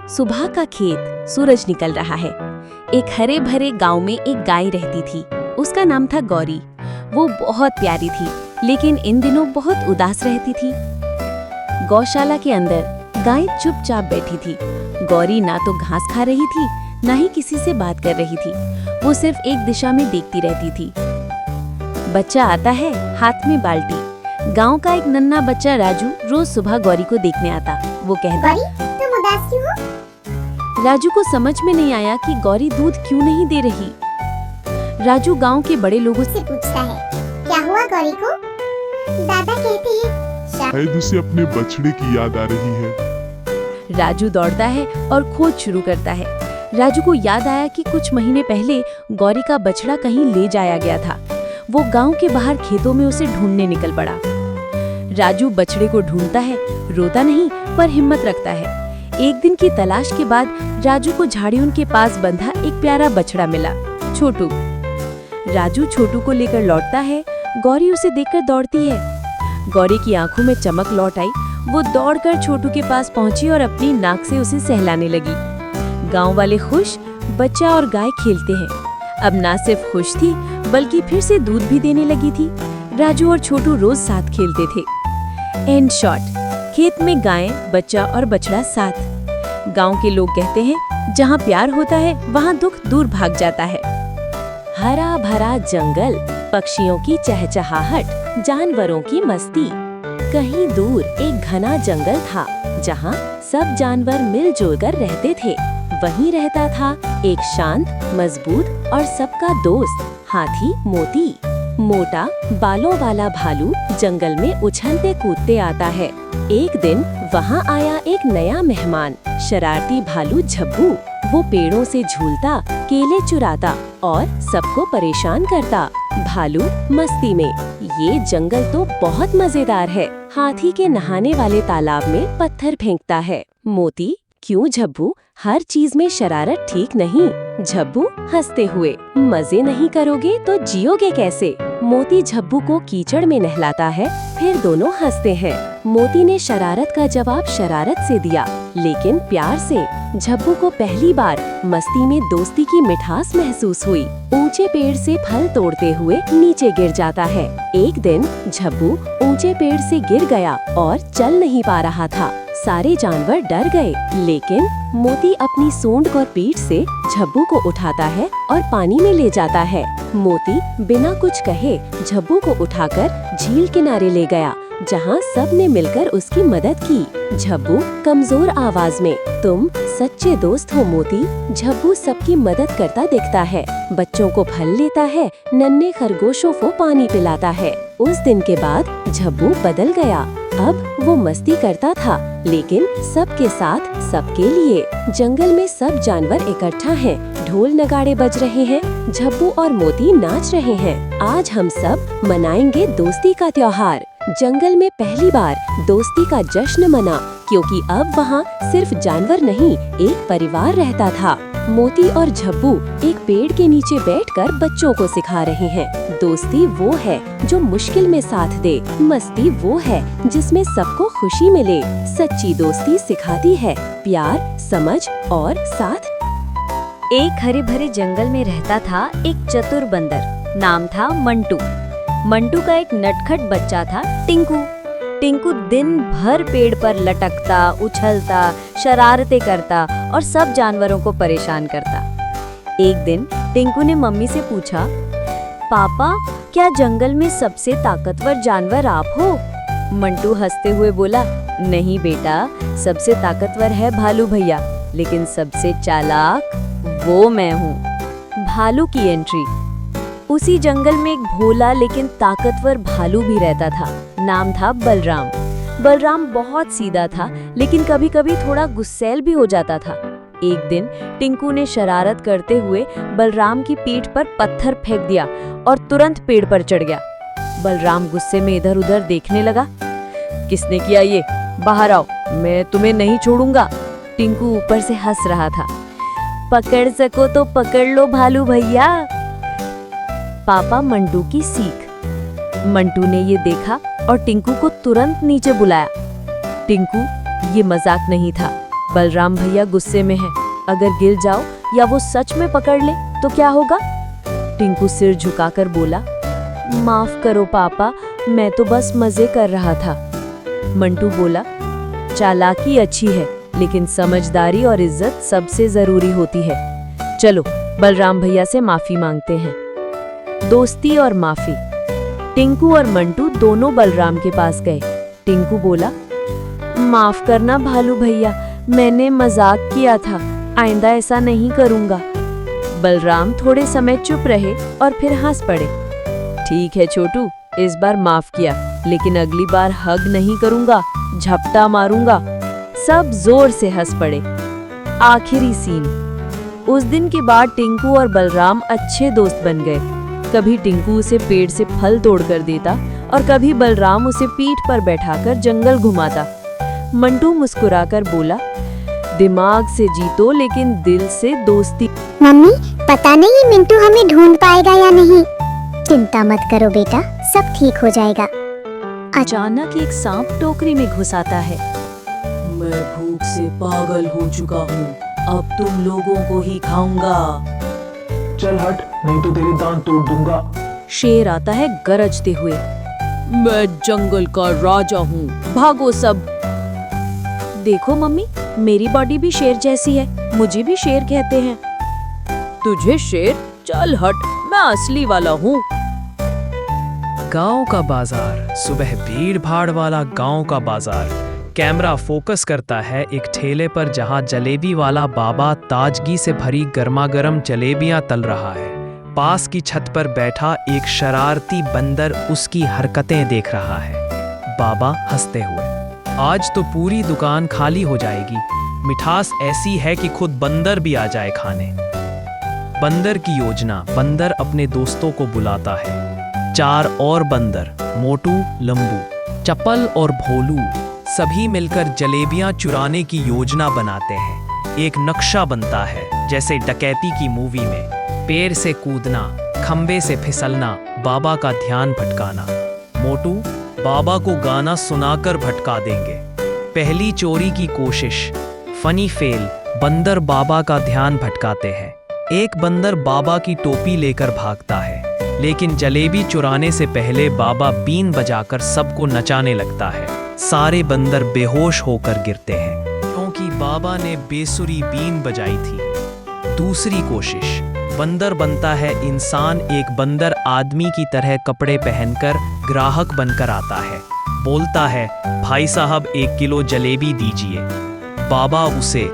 सुबह का खेत, सूरज निकल रहा है। एक हरे भरे गांव में एक गाय रहती थी। उसका नाम था गौरी। वो बहुत प्यारी थी, लेकिन इन दिनों बहुत उदास रहती थी। गौशाला के अंदर गाय चुपचाप बैठी थी। गौरी ना तो घास खा रही थी, ना ही किसी से बात कर रही थी। वो सिर्फ एक दिशा में देखती रहती थी। बच्चा आता है, हाथ में बाल्टी। गांव का एक नन्हा बच्चा राजू रोज सुबह गौरी को देखने आता। वो कहता, गौरी, तुम उदास क्यों हो? राजू को समझ में नहीं आया कि गौरी दूध क्यों नहीं दे रही। राजू गांव के बड़े लोगों से पूछता है, क्या हुआ गौरी को? दादा कहते हैं शायद उसे अपने बछड़े की याद आ रही है। राजू दौड़ता है और खोज शुरू करता है। राजू को याद आया कि कुछ महीने पहले गौरी का बछड़ा कहीं ले जाया गया था। वो गांव के बाहर खेतों में उसे ढूंढने निकल पड़ा। राजू बछड़े को ढूंढता है, रोता नहीं पर हिम्मत रखता है। एक दिन की तलाश के बाद राजू को झाड़ियों के पास बंधा एक प्यारा बछड़ा मिला, छोटू। राजू छोटू को लेकर लौटता है। गौरी उसे देखकर दौड़ती है। गौरी की आंखों में चमक लौट आई। वो दौड़कर छोटू के पास पहुंची और अपनी नाक से उसे सहलाने लगी। गांव वाले खुश, बच्चा और गाय खेलते हैं। अब ना सिर्फ खुश थी, बल्कि फिर से दूध भी देने लगी थी। राजू और छोटू रोज साथ खेलते थे। एंड शॉट, खेत में गाय, बच्चा और बछड़ा साथ। गांव के लोग कहते हैं, जहां प्यार होता है वहां दुख दूर भाग जाता है। हरा भरा जंगल, पक्षियों की चहचहाहट, जानवरों की मस्ती। कहीं दूर एक घना जंगल था, जहां सब जानवर मिलजुल कर रहते थे। वहीं रहता था एक शांत, मजबूत और सबका दोस्त हाथी मोती। मोटा बालों वाला भालू जंगल में उछलते कूदते आता है। एक दिन वहाँ आया एक नया मेहमान, शरारती भालू झब्बू। वो पेड़ों से झूलता, केले चुराता और सबको परेशान करता। भालू मस्ती में, ये जंगल तो बहुत मजेदार है। हाथी के नहाने वाले तालाब में पत्थर फेंकता है। मोती, क्यों झब्बू, हर चीज में शरारत ठीक नहीं। झब्बू हंसते हुए, मजे नहीं करोगे तो जियोगे कैसे? मोती झब्बू को कीचड़ में नहलाता है, फिर दोनों हंसते हैं। मोती ने शरारत का जवाब शरारत से दिया, लेकिन प्यार से। झब्बू को पहली बार मस्ती में दोस्ती की मिठास महसूस हुई। ऊंचे पेड़ से फल तोड़ते हुए नीचे गिर जाता है। एक दिन झब्बू ऊंचे पेड़ से गिर गया और चल नहीं पा रहा था। सारे जानवर डर गए, लेकिन मोती अपनी सूंड और पीठ से झब्बू को उठाता है और पानी में ले जाता है। मोती बिना कुछ कहे झब्बू को उठाकर झील किनारे ले गया, जहाँ सब ने मिलकर उसकी मदद की। झब्बू कमजोर आवाज में, तुम सच्चे दोस्त हो मोती। झब्बू सबकी मदद करता दिखता है, बच्चों को फल लेता है, नन्हे खरगोशों को पानी पिलाता है। उस दिन के बाद झब्बू बदल गया। अब वो मस्ती करता था, लेकिन सबके साथ, सबके लिए। जंगल में सब जानवर इकट्ठा हैं, ढोल नगाड़े बज रहे हैं, झब्बू और मोती नाच रहे हैं। आज हम सब मनाएंगे दोस्ती का त्योहार। जंगल में पहली बार दोस्ती का जश्न मना, क्योंकि अब वहाँ सिर्फ जानवर नहीं, एक परिवार रहता था। मोती और झब्बू एक पेड़ के नीचे बैठकर बच्चों को सिखा रहे हैं, दोस्ती वो है जो मुश्किल में साथ दे, मस्ती वो है जिसमें सबको खुशी मिले। सच्ची दोस्ती सिखाती है प्यार, समझ और साथ। एक हरे भरे जंगल में रहता था एक चतुर बंदर। नाम था मंटू। मंटू का एक नटखट बच्चा था टिंकू। टिंकू दिन भर पेड़ पर लटकता, उछलता, शरारतें करता और सब जानवरों को परेशान करता। एक दिन टिंकू ने मम्मी से पूछा, पापा, क्या जंगल में सबसे ताकतवर जानवर आप हो? मंटू हंसते हुए बोला, नहीं बेटा, सबसे ताकतवर है भालू भैया, लेकिन सबसे चालाक वो मैं हूँ। भालू की एंट्री। उसी जंगल में एक भोला लेकिन ताकतवर भालू भी रहता था। नाम था बलराम। बलराम बहुत सीधा था, लेकिन कभी कभी थोड़ा गुस्सैल भी हो जाता था। एक दिन टिंकू ने शरारत करते हुए बलराम की पीठ पर पत्थर फेंक दिया और तुरंत पेड़ पर चढ़ गया। बलराम गुस्से में इधर उधर देखने लगा। किसने किया ये? बाहर आओ, मैं तुम्हें नहीं छोड़ूंगा। टिंकू ऊपर से हंस रहा था। पकड़ सको तो पकड़ लो भालू भैया। पापा मंटू की सीख। मंटू ने ये देखा और टिंकू को तुरंत नीचे बुलाया। टिंकू, ये मजाक नहीं था, बलराम भैया गुस्से में है, अगर गिर जाओ या वो सच में पकड़ ले तो क्या होगा? टिंकू सिर झुकाकर बोला, माफ करो पापा, मैं तो बस मजे कर रहा था। मंटू बोला, चालाकी अच्छी है लेकिन समझदारी और इज्जत सबसे जरूरी होती है। चलो बलराम भैया से माफी मांगते हैं। दोस्ती और माफी। टिंकू और मंटू दोनों बलराम के पास गए। टिंकू बोला, माफ करना भालू भैया, मैंने मजाक किया था, आइंदा ऐसा नहीं करूंगा। बलराम थोड़े समय चुप रहे और फिर हंस पड़े। ठीक है छोटू, इस बार माफ किया, लेकिन अगली बार हग नहीं करूंगा, झपटा मारूंगा। सब जोर से हंस पड़े। आखिरी सीन। उस दिन के बाद टिंकू और बलराम अच्छे दोस्त बन गए। कभी टिंकू उसे पेड़ से फल तोड़ कर देता और कभी बलराम उसे पीठ पर बैठाकर जंगल घुमाता। मंटू मुस्कुराकर बोला, दिमाग से जीतो लेकिन दिल से दोस्ती। मम्मी, पता नहीं मिंटू हमें ढूंढ पाएगा या नहीं। चिंता मत करो बेटा, सब ठीक हो जाएगा। अचानक एक सांप टोकरी में घुस आता है। मैं भूख से पागल हो चुका हूँ, अब तुम लोगों को ही खाऊंगा। चल हट, नहीं तो तेरे दांत तोड़ दूंगा। शेर आता है गरजते हुए। मैं जंगल का राजा हूँ, भागो सब। देखो मम्मी, मेरी बॉडी भी शेर जैसी है, मुझे भी शेर कहते हैं। तुझे शेर? चल हट, मैं असली वाला हूँ। गांव का बाजार। सुबह भीड़ भाड़ वाला गांव का बाजार। कैमरा फोकस करता है एक ठेले पर जहां जलेबी वाला बाबा ताजगी से भरी गर्मागर्म जलेबियां तल रहा है। पास की छत पर बैठा एक शरारती बंदर उसकी हरकतें देख रहा है। बाबा हंसते हुए, आज तो पूरी दुकान खाली हो जाएगी। मिठास ऐसी है कि खुद बंदर भी आ जाए खाने। बंदर की योजना। बंदर अपने दोस्तों को बुलाता है। 4 और बंदर, मोटू, लंबू, चप्पल और भोलू, सभी मिलकर जलेबियां चुराने की योजना बनाते हैं। एक नक्शा बनता है जैसे डकैती की मूवी में। पेड़ से कूदना, खंबे से फिसलना, बाबा का ध्यान भटकाना। मोटू, बाबा को गाना सुनाकर भटका देंगे। पहली चोरी की कोशिश। Funny fail. बंदर बाबा का ध्यान भटकाते हैं। एक बंदर बाबा की टोपी लेकर भागता है, लेकिन जलेबी चुराने से पहले बाबा बीन बजाकर सबको नचाने लगता है। सारे बंदर बेहोश होकर गिरते हैं, क्योंकि बाबा ने बेसुरी बीन बजाई थी। दूसरी कोशिश। बंदर बनता है इंसान। एक बंदर आदमी की तरह कपड़े पहनकर ग्राहक बनकर आता है। बोलता है, भाई साहब 1 किलो जलेबी दीजिए। बाबा उसे